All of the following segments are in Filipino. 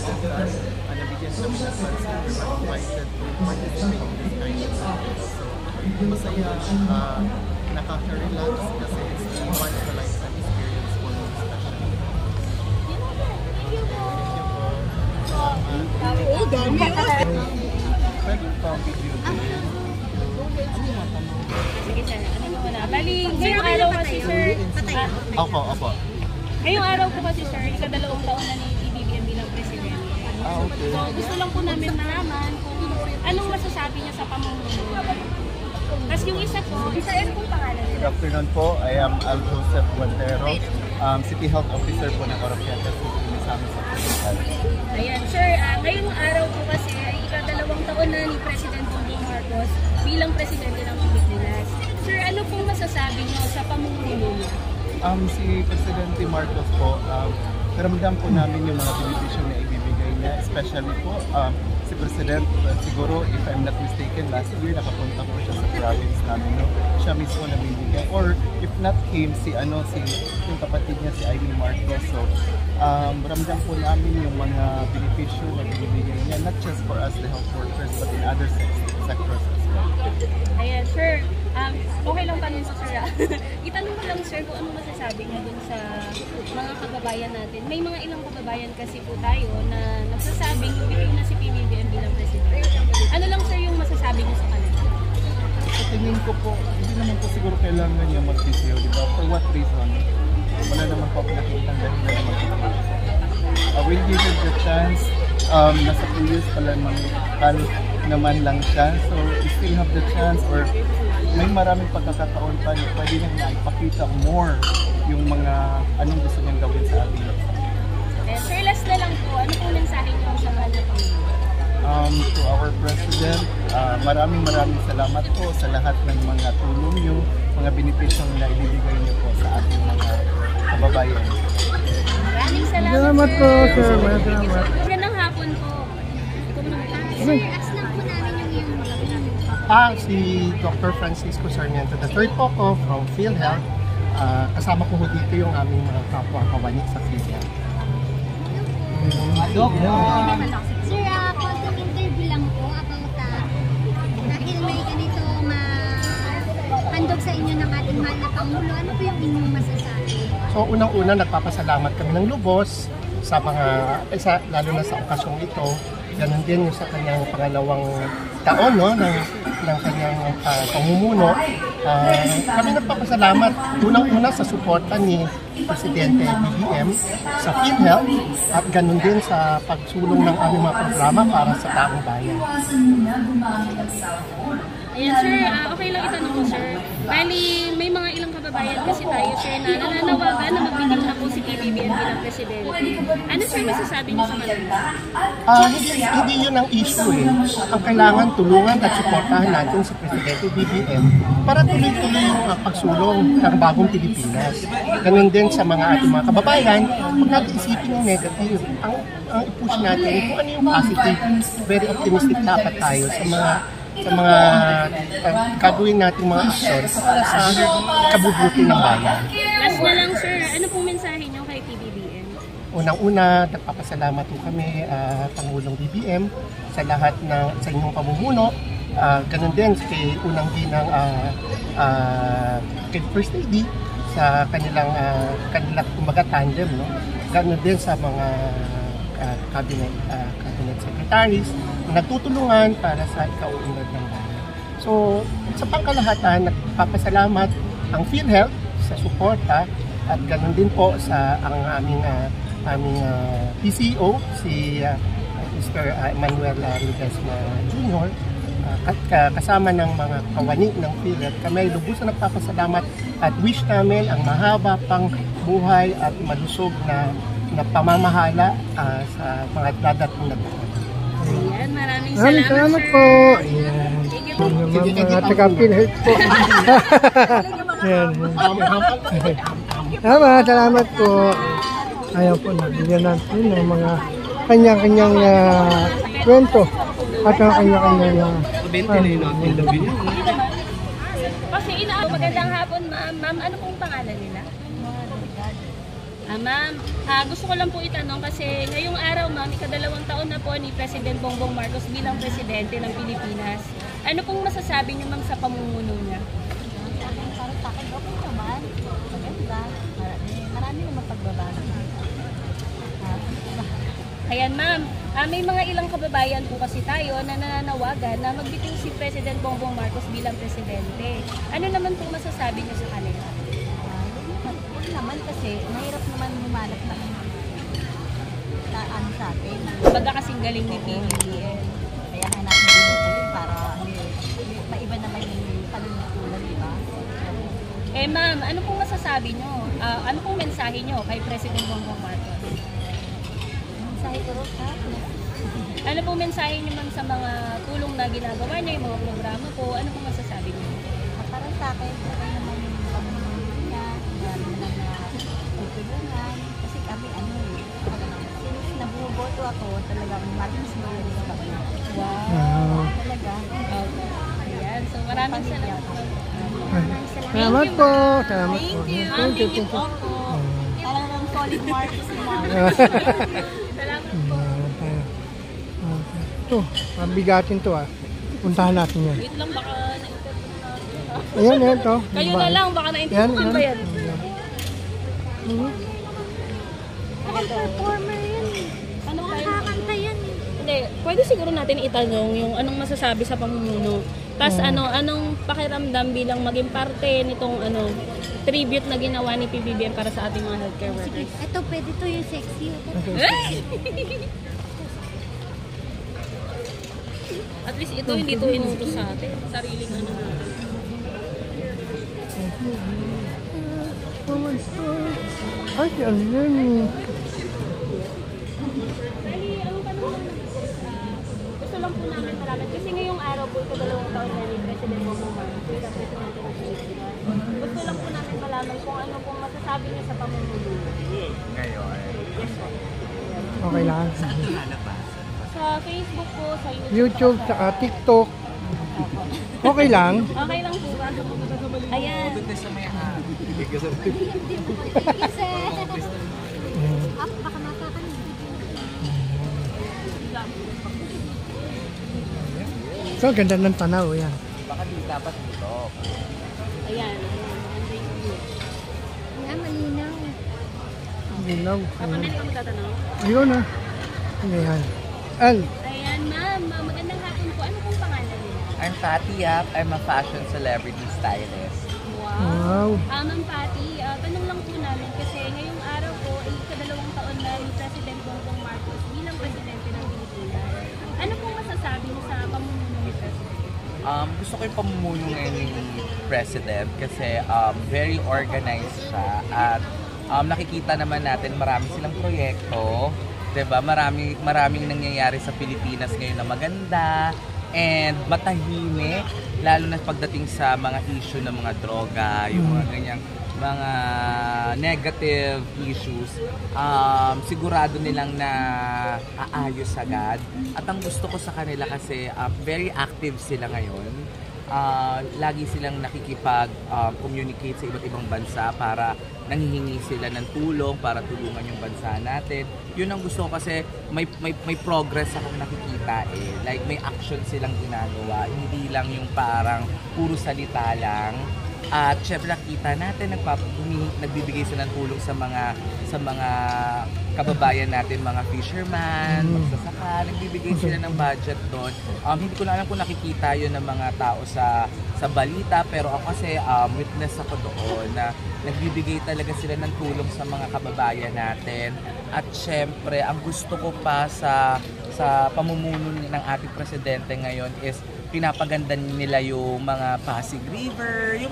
nabigyan kami ng pansin, we were invited to participate in this kind of event. So, masaya, nakaka-relax kasi it's a once-in-a-lifetime experience for me especially. Thank you po. Oh, dami na! Pwede pa video din. Sige sir, ano mo na? Bali, ngayong araw kasi sir, Opo. ngayong araw po kasi sir, ika-2 taon na ni PBBM bilang presidente. Okay. So, gusto lang po namin malaman kung anong masasabi niya sa pamumuno. Tapos yung isa po, ano pong pangalan Good nila? afternoon po. I am Al Joseph Guantero, City Health Officer po ng Oroquieta City, Misamis Occidental. Ayan, sir, ngayong araw po kasi ay ika-2 taon na ni President Bongbong Marcos bilang presidente ng Pilipinas. Sir, ano pong masasabi niyo sa pamumuno niya? Si Presidente Marcos po, ramdam po namin yung mga benepisyo na ibibigay niya, especially po si President, siguro if I'm not mistaken, last year nakapunta po siya sa province namin, no? Siya mismo nabibigay, or if not him, yung kapatid niya, si Amy Marcos. So, ramdam po namin yung mga benepisyo na binibigay niya, not just for us, the health workers, but in other sectors as well. Ayan, sir, okay lang tanong sa sir. Itanong ko lang sir kung ano masasabi niya dun sa mga kababayan natin. May mga ilang kababayan kasi po tayo na nagsasabing ibigay na si PBBM bilang presidente. Ano lang sir yung masasabi niyo sa kanila? Sa tingin ko po, hindi naman po siguro kailangan niya mag-video, di ba? For what reason? Wala naman po ako nakikita dahil na mag-video. We'll give him the chance. Nasa 2 years pala naman lang siya. So, we still have the chance, or may maraming pagkakataon pa niya. Pwede niyang naipakita more yung mga anong gusto niyang gawin sa atin. Sir, last na lang po, ano po mensahe niyo sa kanya po? To our President, maraming salamat po sa lahat ng mga tulong niyo, mga benepisyong na ibibigay niyo po sa ating mga kababayan. Maraming salamat, Salamat po, sir. Salamat. Magandang hapon po. Sir, ask lang po namin yung iyong Si Dr. Francisco Sarmiento III po ko from PhilHealth. Kasama ko dito yung aming mga kapwa kawani sa PhilHealth. Sir, contact interview lang po about dahil may ganito handog sa inyo ng ating mahal na Pangulo. Ano po yung inyong masasabi? So unang-una nagpapasalamat kami ng lubos sa mga, lalo na sa okasyong ito. Ganon din yung sa kanyang pangalawang taon, no, ng kanyang pamumuno. Kami nagpapasalamat unang-una sa suporta ni Presidente BBM sa PhilHealth at ganon din sa pagsulong ng aming mga programa para sa taong bayan. Ayan sir, okay lang itanong ko sir. Bali, may mga ilang kababayan kasi tayo sir na nananawagan na magbigay na po si PBBM bilang presidente. Ano sir masasabi niyo sa kanila? Hindi yun ang issue eh. Ang kailangan tulungan at suportahan natin si Presidente BBM para tuloy-tuloy yung pagsulong ng bagong Pilipinas. Ganun din sa mga ating mga kababayan, huwag natin isipin yung negative. Ang i-push natin kung ano yung positive. Very optimistic dapat tayo sa mga gagawin nating mga aksyon para sa kabubuti ng bayan. Last na lang sir, ano pong mensahe niyo kay PBBM? Unang-una, nagpapasalamat po kami, Pangulong BBM, sa lahat sa inyong pamumuno. Ganun din kay unang ginang kay First Lady sa kanilang kumbaga tandem, no? Ganun din sa mga cabinet secretaries na nagtutulungan para sa ikauunlad ng bayan. So, sa pangkalahatan, nagpapasalamat ang PhilHealth sa suporta at ganun din po sa aming PCO, si Mr. Manuel Ledesma Jr. Kasama ng mga kawani ng PhilHealth. Kami lubos na nagpapasalamat at wish namin ang mahaba pang buhay at malusog na pamamahala sa mga dadating na taon. Ayan, maraming salamat po. Ayan. At saka PhilHealth po. Salamat po. Ayaw po, nabigyan natin ng mga kanya-kanyang kwento at ang kanya-kanyang Kasi magandang hapon ma'am. Ma'am, ano pong pangalan nila? Ma'am, gusto ko lang po itanong kasi ngayong araw ma'am, ika-2 taon na po ni President Bongbong Marcos bilang presidente ng Pilipinas. Ano pong masasabi niyo ma'am sa pamumuno niya? Para sa akin, okay naman. Maganda. Marami naman pagbabago. Ayan ma'am, may mga ilang kababayan po kasi tayo na nananawagan na magbitiw si President Bongbong Marcos bilang presidente. Ano naman po masasabi niyo sa kanila? Huwag naman kasi mahirap naman humanap ng ano sa atin. Baga kasing galing ni PBBM. Kaya hanap mo din para maiba naman yung panuntulan, di ba? Ma'am, ano pong masasabi niyo? Ano pong mensahe niyo kay President Bongbong Marcos? Mensahe ko rin ha? Ano pong mensahe niyo ma'am sa mga tulong na ginagawa niya, yung mga programa po? Ano pong masasabi niyo? Para sa akin, okay naman yung pamumuno niya. Marami naman na tutulungan. Kasi kami since nabuboto ako, talagang marins mo yun yung kami. Wow! Talaga. Ayan, so maraming salamat po. Salamat po. Salamat po. Thank you. Thank you. Thank you. Talagang solid marks si Mom. Salamat po. Ito, mabigatin to Puntahan natin yan. Wait lang, baka na-interview natin. Ayan, to. Kayo na lang, baka na-interview ba yan? Performer yan. Ano tayo? Nakakanta yan. Hindi, pwede siguro natin itanong yung anong masasabi sa pamumuno. Tapos anong pakiramdam bilang maging parte nitong tribute na ginawa ni PBBM para sa ating mga healthcare Sige, workers. ito pwede to yung sexy. At least ito hindi to inutos sa atin. Sariling natin. Ay, ano yan? Bali, ang tanong lang gusto lang po namin malaman. Kasi ngayong araw po ito 2 taon na ni President Bongbong Marcos, bilang Presidente ng Pilipinas. Gusto lang po namin malaman kung ano pong masasabi niya sa pamumuno. Ngayon. Okay lang. Sa Facebook po, sa YouTube, saka TikTok. Okay lang. Okay lang po ba? Ayan. Kasi, baka makakanig. So, ganda ng tanaw yan. Baka di dapat dito. Ayan. Maganda yung view. Nga, malinaw. Ginaw. Ako na ikaw magtatanong. Ayun na. Ayan. Al. Ayan, ma'am. Magandang hapon po. Ano pong pangalan niyo? I'm Patty Yap. I'm a fashion celebrity stylist. Wow. Ma'am Patty, tanong lang po namin kasi ngayong araw po ay ika-2 taon na ni President Bongbong Marcos bilang presidente ng Pilipinas. Ano pong masasabi niyo sa pamumuno ni President? Gusto ko yung pamumuno ngayon ni President kasi very organized siya at nakikita naman natin marami silang proyekto. Diba? Maraming nangyayari sa Pilipinas ngayon na maganda and matahimik, lalo na pagdating sa mga issue ng mga droga, yung mga ganyang mga negative issues, sigurado nilang na aayos agad. At ang gusto ko sa kanila kasi very active sila ngayon. Lagi silang nakikipag-communicate sa iba't ibang bansa para nanghihingi sila ng tulong para tulungan yung bansa natin. Yun ang gusto ko kasi may progress akong nakikita Like may action silang ginagawa, hindi lang yung parang puro salita lang. At syempre nakita natin nagbibigay sila ng tulong sa mga kababayan natin, mga fisherman, magsasaka, nagbibigay sila ng budget doon. Hindi ko na alam kung nakikita yun ng mga tao sa balita, pero ako kasi witness ako doon na nagbibigay talaga sila ng tulong sa mga kababayan natin. At syempre, ang gusto ko pa sa pamumuno ng ating presidente ngayon is pinapaganda nila yung mga Pasig River, yung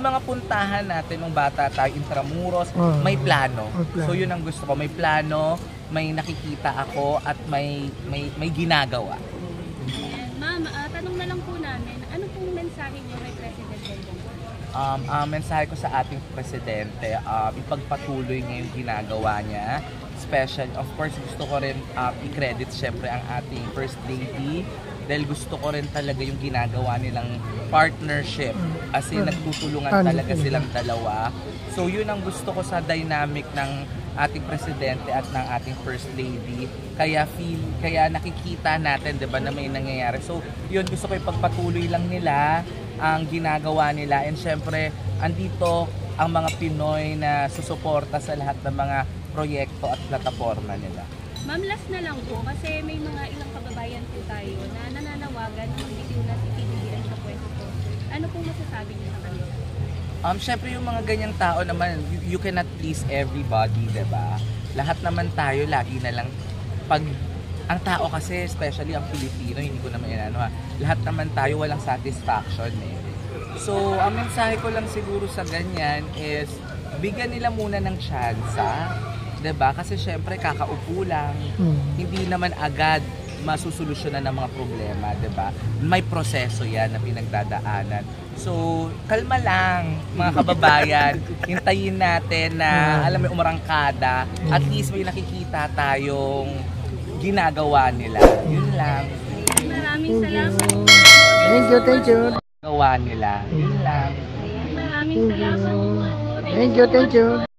mga puntahan natin nung bata tayo, Intramuros, may plano. So yun ang gusto ko, may plano, may nakikita ako at may ginagawa. Ma'am, tanong na lang po namin, ano pong mensahe niyo kay President Bongbong? Mensahe ko sa ating presidente, ipagpatuloy niya yung ginagawa niya. Special, of course, gusto ko rin i-credit syempre ang ating First Lady dahil gusto ko rin talaga yung ginagawa nilang partnership as in nagtutulungan talaga silang dalawa. So yun ang gusto ko sa dynamic ng ating presidente at ng ating first lady. Kaya nakikita natin, 'di ba, na may nangyayari. So, 'yun, gusto ko ipagpatuloy lang nila ang ginagawa nila, and syempre andito ang mga Pinoy na susuporta sa lahat ng mga proyekto at plataforma nila. Ma'am, last na lang po, kasi may mga ilang kababayan po tayo na nananawagan na magbitiw na si PBBM sa pwesto. Ano pong masasabi niyo sa kanila? Syempre yung mga ganyang tao naman, you cannot please everybody, 'di ba? Lahat naman tayo lagi na lang ang tao kasi, especially ang Pilipino, hindi ko naman lahat naman tayo walang satisfaction eh. So, ang mensahe ko lang siguro sa ganyan is bigyan nila muna ng tsansa, 'di ba? Kasi syempre kakaupo lang. Hindi naman agad masusolusyonan ng mga problema, 'di ba? May proseso 'yan na pinagdadaanan. So, kalma lang mga kababayan. Hintayin natin na alam mo umarangkada. At least may nakikita tayong ginagawa nila. Yun lang. Maraming salamat. Thank you. Gawa nila. Yun lang. Maraming salamat. Thank you.